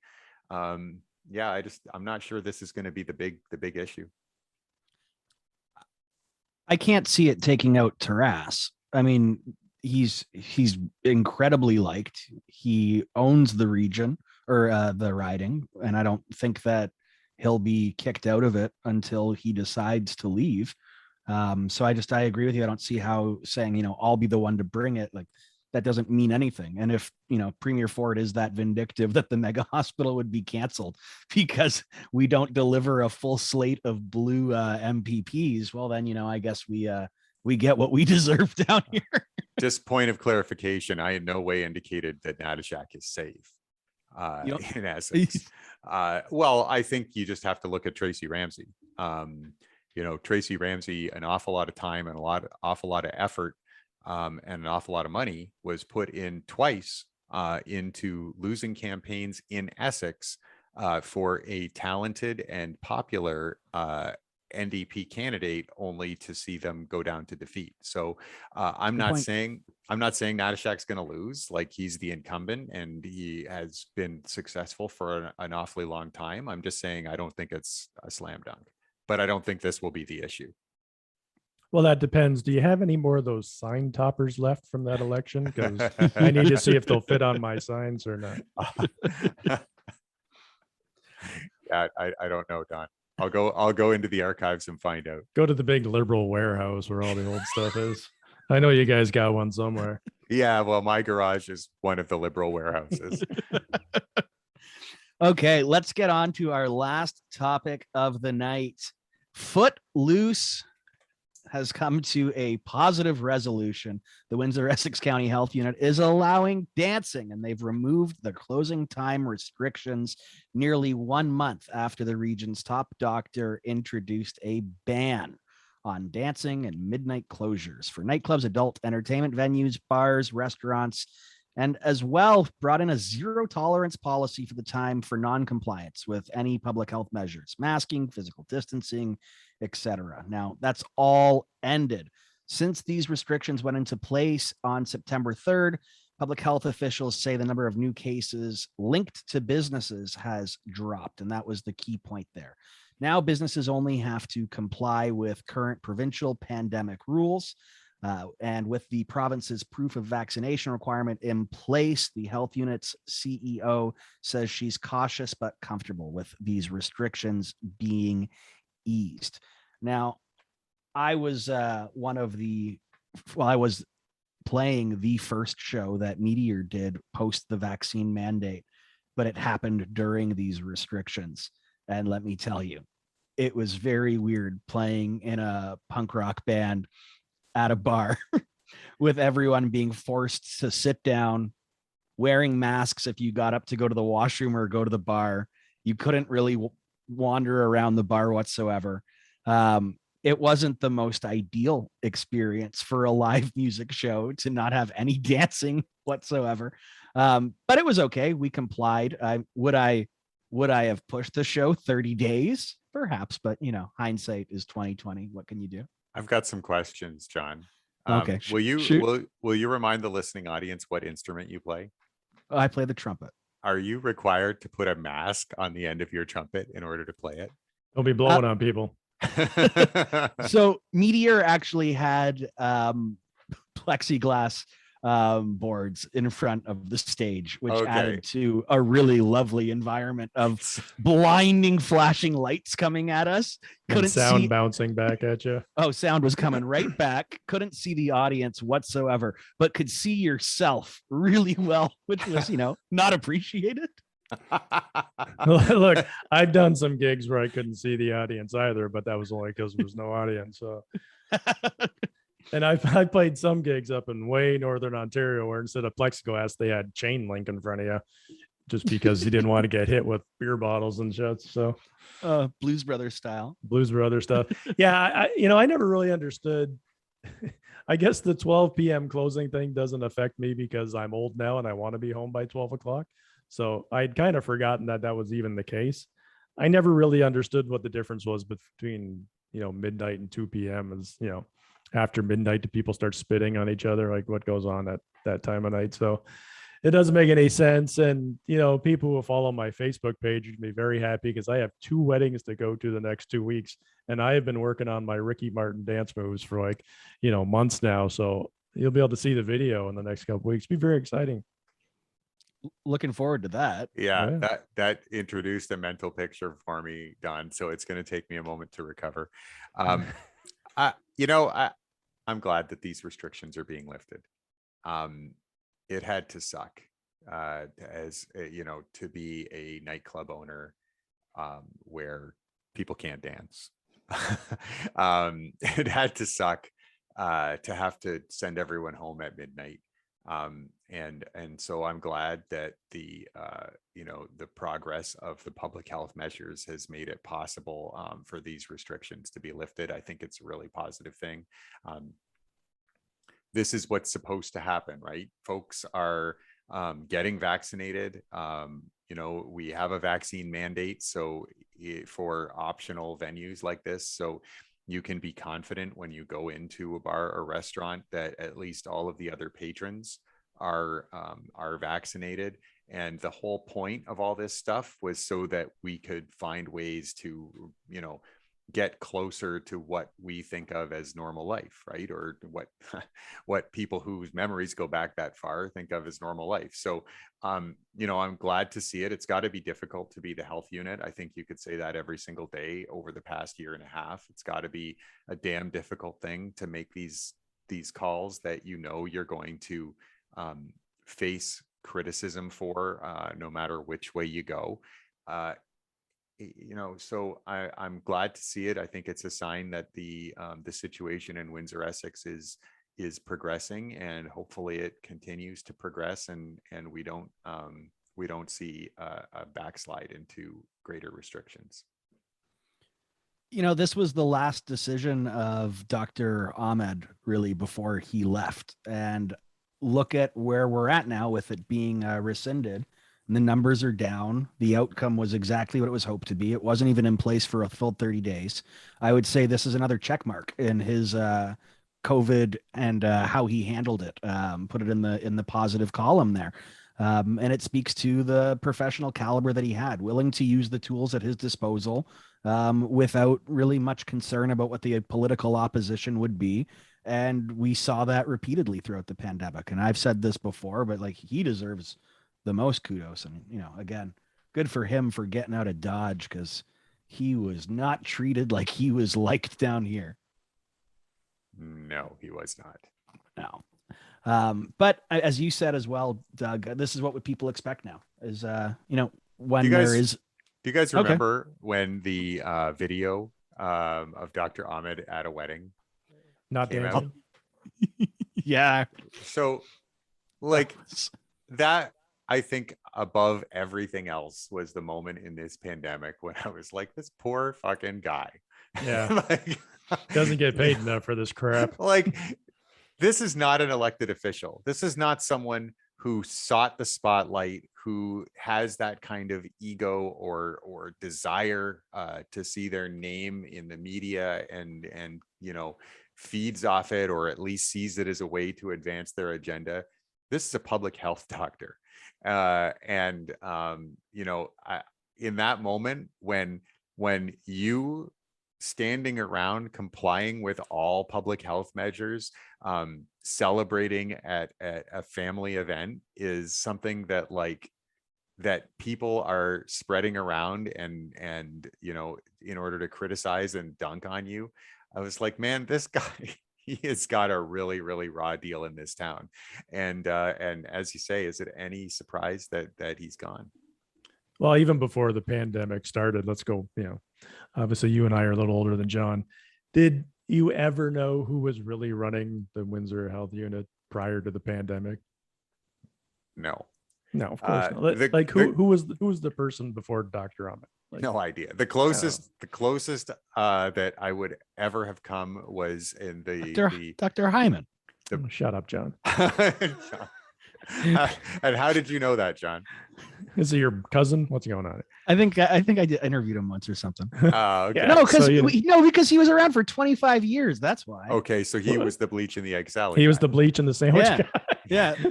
Yeah, I'm not sure this is going to be the big issue. I can't see it taking out Taras. I mean, he's incredibly liked. He owns the region or the riding, and I don't think that he'll be kicked out of it until he decides to leave. So I agree with you. I don't see how saying, I'll be the one to bring it, like that doesn't mean anything. And if, Premier Ford is that vindictive that the mega hospital would be canceled because we don't deliver a full slate of blue MPPs, well, then, I guess we get what we deserve down here. Just point of clarification, I in no way indicated that Nadishak is safe in Essex. Well, I think you just have to look at Tracy Ramsey. Tracy Ramsey, an awful lot of time and awful lot of effort and an awful lot of money was put in twice into losing campaigns in Essex for a talented and popular NDP candidate, only to see them go down to defeat. So I'm not saying Nadishak's going to lose. Like, he's the incumbent and he has been successful for an awfully long time. I'm just saying I don't think it's a slam dunk, but I don't think this will be the issue. Well, that depends. Do you have any more of those sign toppers left from that election? Because I need to see if they'll fit on my signs or not. Yeah, I don't know, Don. I'll go into the archives and find out. Go to the big Liberal warehouse where all the old stuff is. I know you guys got one somewhere. Yeah, well, my garage is one of the Liberal warehouses. Okay, let's get on to our last topic of the night. Footloose has come to a positive resolution. The Windsor Essex County Health Unit is allowing dancing, and they've removed the closing time restrictions nearly 1 month after the region's top doctor introduced a ban on dancing and midnight closures for nightclubs, adult entertainment venues, bars, restaurants, and as well brought in a zero tolerance policy for the time for non-compliance with any public health measures, masking, physical distancing, etc. Now, that's all ended. Since these restrictions went into place on September 3rd, public health officials say the number of new cases linked to businesses has dropped, and that was the key point there. Now, businesses only have to comply with current provincial pandemic rules. And with the province's proof of vaccination requirement in place, the health unit's CEO says she's cautious but comfortable with these restrictions being eased. Now, I was I was playing the first show that Meteor did post the vaccine mandate, but it happened during these restrictions. And let me tell you, it was very weird playing in a punk rock band at a bar with everyone being forced to sit down, wearing masks if you got up to go to the washroom or go to the bar. You couldn't really wander around the bar whatsoever. It wasn't the most ideal experience for a live music show to not have any dancing whatsoever. But it was okay. We complied. Would I have pushed the show 30 days? Perhaps, but hindsight is 2020. What can you do? I've got some questions, John. Okay. Will you Shoot. will you remind the listening audience what instrument you play? I play the trumpet. Are you required to put a mask on the end of your trumpet in order to play it? Don't be blowing on people. So Meteor actually had plexiglass boards in front of the stage, which added to a really lovely environment of blinding flashing lights coming at us. Couldn't sound bouncing back at you. Oh, sound was coming right back. Couldn't see the audience whatsoever, but could see yourself really well, which was, not appreciated. Look, I've done some gigs where I couldn't see the audience either, but that was only because there was no audience. So. And I played some gigs up in way northern Ontario where instead of plexiglass, they had chain link in front of you just because you didn't want to get hit with beer bottles and shit. So Blues Brothers style. Blues Brothers stuff. Yeah, I never really understood. I guess the 12 p.m. closing thing doesn't affect me because I'm old now and I want to be home by 12 o'clock. So I'd kind of forgotten that was even the case. I never really understood what the difference was between, midnight and 2 p.m. is, after midnight, do people start spitting on each other? Like what goes on at that time of night? So it doesn't make any sense. And, people who follow my Facebook page would be very happy because I have 2 weddings to go to the next 2 weeks. And I have been working on my Ricky Martin dance moves for months now. So you'll be able to see the video in the next couple of weeks. It'll be very exciting. Looking forward to that. Yeah, that introduced a mental picture for me, Don. So it's going to take me a moment to recover. I'm glad that these restrictions are being lifted. It had to suck to be a nightclub owner where people can't dance. It had to suck to have to send everyone home at midnight. And so I'm glad that the progress of the public health measures has made it possible for these restrictions to be lifted. I think it's a really positive thing. This is what's supposed to happen, right? Folks are getting vaccinated. We have a vaccine mandate, so for optional venues like this, so you can be confident when you go into a bar or restaurant that at least all of the other patrons are vaccinated. And the whole point of all this stuff was so that we could find ways to, get closer to what we think of as normal life, right? Or what people whose memories go back that far think of as normal life. So, I'm glad to see it. It's got to be difficult to be the health unit. I think you could say that every single day over the past year and a half. It's got to be a damn difficult thing to make these calls that you're going to face criticism for, no matter which way you go. So I'm glad to see it. I think it's a sign that the situation in Windsor Essex is progressing, and hopefully it continues to progress, and we don't see a backslide into greater restrictions. This was the last decision of Dr. Ahmed really before he left, and look at where we're at now with it being rescinded. And the numbers are down. The outcome was exactly what it was hoped to be. It wasn't even in place for a full 30 days. I would say this is another check mark in his COVID and how he handled it. Put it in the positive column there. And it speaks to the professional caliber that he had, willing to use the tools at his disposal without really much concern about what the political opposition would be. And we saw that repeatedly throughout the pandemic. And I've said this before, but he deserves the most kudos. And, again, good for him for getting out of Dodge, because he was not treated like he was liked down here. No, he was not. No. But as you said as well, Doug, this is what people expect now is, when do Do you guys Okay. remember when the video of Dr. Ahmed at a wedding Not came dancing. out? Yeah. So like that, I think above everything else was the moment in this pandemic when I was like, this poor fucking guy. Yeah. Like, Doesn't get paid enough for this crap. like, this is not an elected official. This is not someone who sought the spotlight, who has that kind of ego or desire to see their name in the media and feeds off it, or at least sees it as a way to advance their agenda. This is a public health doctor. In that moment when you standing around complying with all public health measures, celebrating at a family event is something that that people are spreading around and in order to criticize and dunk on you. I was like, man, this guy, he has got a really, really raw deal in this town. And as you say, is it any surprise that he's gone? Well, even before the pandemic started, let's go, obviously you and I are a little older than John. Did you ever know who was really running the Windsor Health Unit prior to the pandemic? No. No, of course not. Who was the person before Dr. Ahmed? No idea. The closest that I would ever have come was in Dr. Hyman. Shut up, John. And how did you know that, John? Is it your cousin? What's going on? I think I did interviewed him once or something. Okay. Yeah. No, because he was around for 25 years. That's why. Okay, so he was the bleach in the egg salad. He was the bleach in the sandwich Yeah. guy.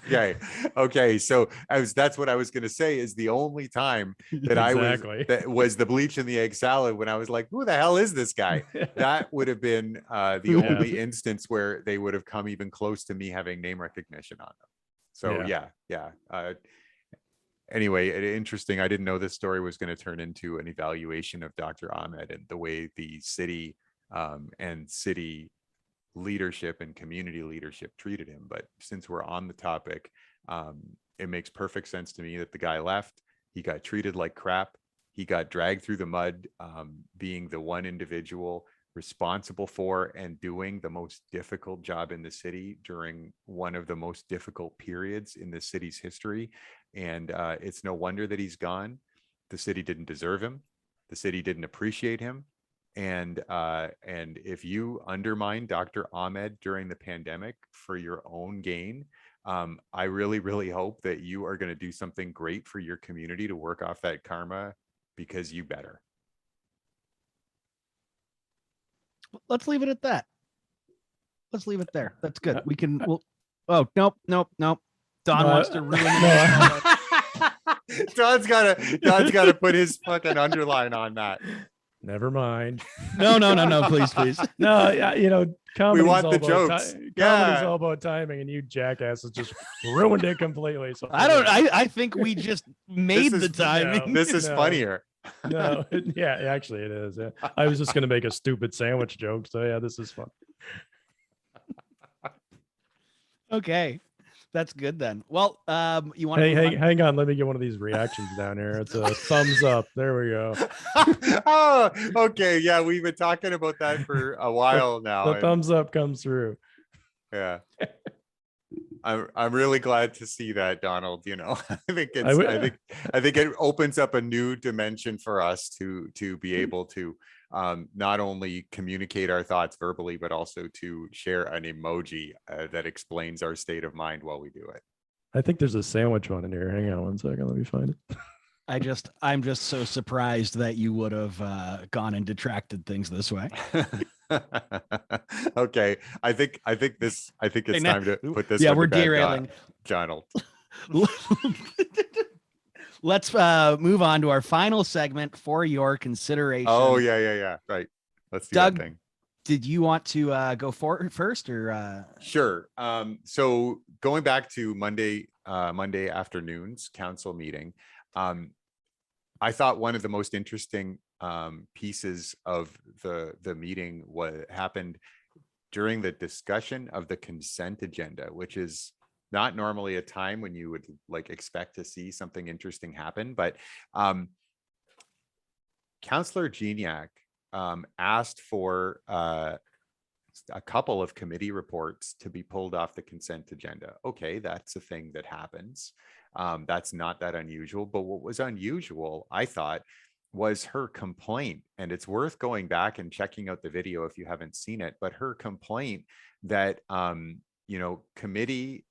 Yeah. Okay. So that's what I was going to say is the only time that that was the bleach in the egg salad when I was like, who the hell is this guy? That would have been the only instance where they would have come even close to me having name recognition on them. So yeah. Anyway, interesting. I didn't know this story was going to turn into an evaluation of Dr. Ahmed and the way the city and city leadership and community leadership treated him. But since we're on the topic, it makes perfect sense to me that the guy left. He got treated like crap. He got dragged through the mud, being the one individual responsible for and doing the most difficult job in the city during one of the most difficult periods in the city's history. And it's no wonder that he's gone. The city didn't deserve him. The city didn't appreciate him. And if you undermine Dr. Ahmed during the pandemic for your own gain, I really, really hope that you are going to do something great for your community to work off that karma, because you better. Let's leave it at that. Let's leave it there. That's good. We can. Oh, nope. Don wants to ruin it. Don's gotta put his fucking underline on that. Never mind. No, please. No, we want the jokes. Comedy's all about timing, and you jackasses just ruined it completely. So I think we just made the timing. This is funnier. No, yeah, actually it is. Yeah. I was just gonna make a stupid sandwich joke, so yeah, this is fun. Okay, that's good then. Well, you want? Hang on, let me get one of these reactions down here. It's a thumbs up. There we go. Oh, okay, yeah, we've been talking about that for a while now. The thumbs up comes through. Yeah. I'm really glad to see that, Donald. I think it opens up a new dimension for us to be able to not only communicate our thoughts verbally, but also to share an emoji that explains our state of mind while we do it. I think there's a sandwich one in here. Hang on one second. Let me find it. I'm just so surprised that you would have gone and detracted things this way. Okay, I think it's time to put this. Yeah, we're derailing, Donald. Let's move on to our final segment for your consideration. Oh yeah. Right. Let's do Doug, that thing. Did you want to go first or? Sure. So going back to Monday afternoon's council meeting, I thought one of the most interesting pieces of the meeting happened during the discussion of the consent agenda, which is not normally a time when you would expect to see something interesting happen. But Councillor Gignac asked for a couple of committee reports to be pulled off the consent agenda. Okay, that's a thing that happens. That's not that unusual. But what was unusual, I thought, was her complaint. And it's worth going back and checking out the video if you haven't seen it. But her complaint that, committees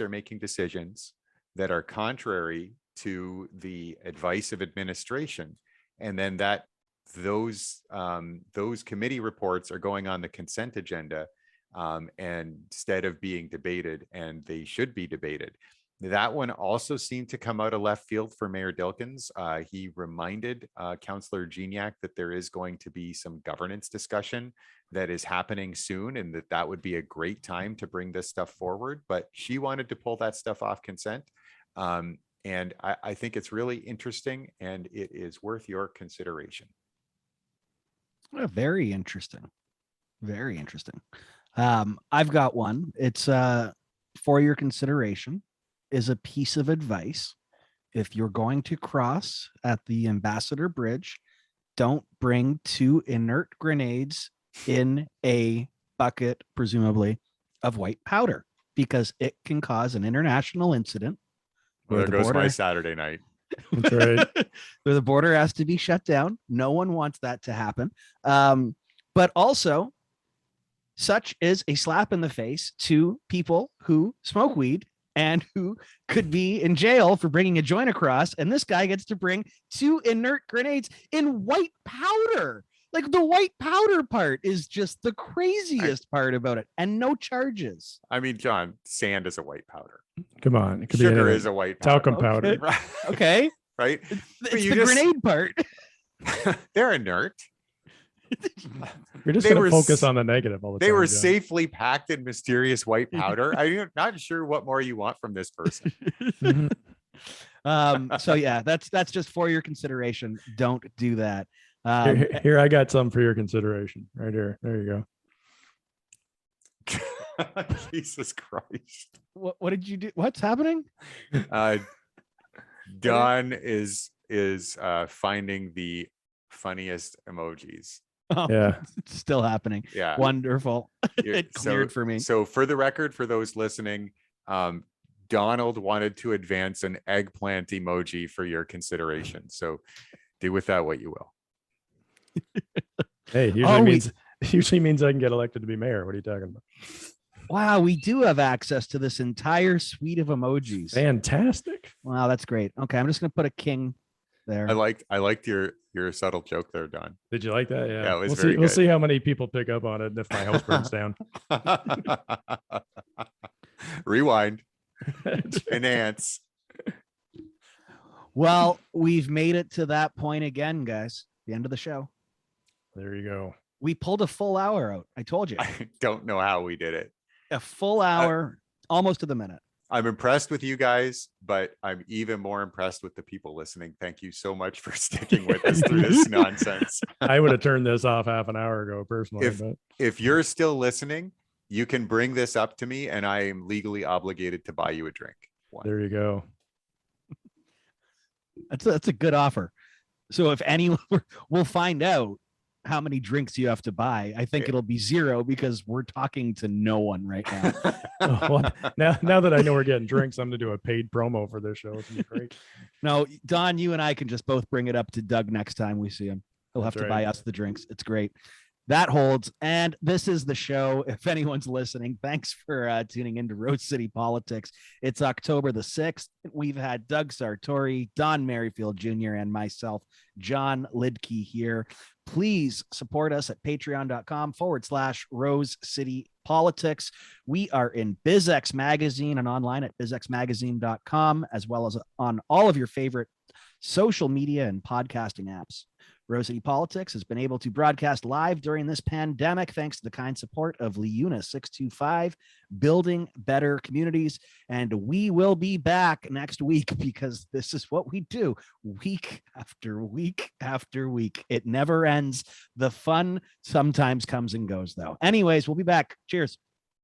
are making decisions that are contrary to the advice of administration. And then that those committee reports are going on the consent agenda and instead of being debated, and they should be debated. That one also seemed to come out of left field for Mayor Dilkins. He reminded Councillor Gignac that there is going to be some governance discussion that is happening soon, and that would be a great time to bring this stuff forward. But she wanted to pull that stuff off consent. And I think it's really interesting, and it is worth your consideration. Very interesting. Very interesting. I've got one. It's for your consideration, is a piece of advice. If you're going to cross at the Ambassador Bridge, don't bring 2 inert grenades in a bucket, presumably, of white powder, because it can cause an international incident. Well, there goes my Saturday night. That's right. Where the border has to be shut down. No one wants that to happen. But also, such is a slap in the face to people who smoke weed and who could be in jail for bringing a joint across. And this guy gets to bring 2 inert grenades in white powder. Like, the white powder part is just the craziest part about it, and no charges. I mean, John, sand is a white powder. Come on. It could Sugar be is a white powder. talcum powder. Okay. Right? It's the grenade part. They're inert. You're just going to focus on the negative all the time. They were John. Safely packed in mysterious white powder. I'm not sure what more you want from this person. So yeah, that's just for your consideration. Don't do that. Here, I got some for your consideration right here. There you go. Jesus Christ. What did you do? What's happening? Don is finding the funniest emojis. Oh, yeah, it's still happening. Yeah. Wonderful. It cleared for me. So for the record, for those listening, Donald wanted to advance an eggplant emoji for your consideration. So do with that what you will. Hey, usually means I can get elected to be mayor. What are you talking about? Wow, we do have access to this entire suite of emojis. Fantastic. Wow, that's great. Okay, I'm just gonna put a king there. I liked your subtle joke there, Don. Did you like that? Yeah, it was we'll see how many people pick up on it if my house burns down. Rewind. Enhance. Well, we've made it to that point again, guys. The end of the show. There you go. We pulled a full hour out. I told you. I don't know how we did it. A full hour, almost to the minute. I'm impressed with you guys, but I'm even more impressed with the people listening. Thank you so much for sticking with us through this nonsense. I would have turned this off half an hour ago, personally. If you're still listening, you can bring this up to me, and I am legally obligated to buy you a drink. There you go. That's a good offer. So if anyone, we'll find out how many drinks you have to buy. I think it'll be 0 because we're talking to no one right now. Well, now that I know we're getting drinks, I'm going to do a paid promo for this show. It's going to be great. No, Don, you and I can just both bring it up to Doug next time we see him. He'll have to buy us the drinks. It's great. That holds. And this is the show. If anyone's listening, thanks for tuning into Rose City Politics. It's October the 6th. We've had Doug Sartori, Don Merrifield Jr., and myself, John Lidke here. Please support us at patreon.com/Rose City Politics. We are in BizX Magazine and online at bizxmagazine.com, as well as on all of your favorite social media and podcasting apps. Rose City Politics has been able to broadcast live during this pandemic thanks to the kind support of Leuna 625, building better communities. And we will be back next week because this is what we do week after week after week. It never ends. The fun sometimes comes and goes, though. Anyways, we'll be back. Cheers.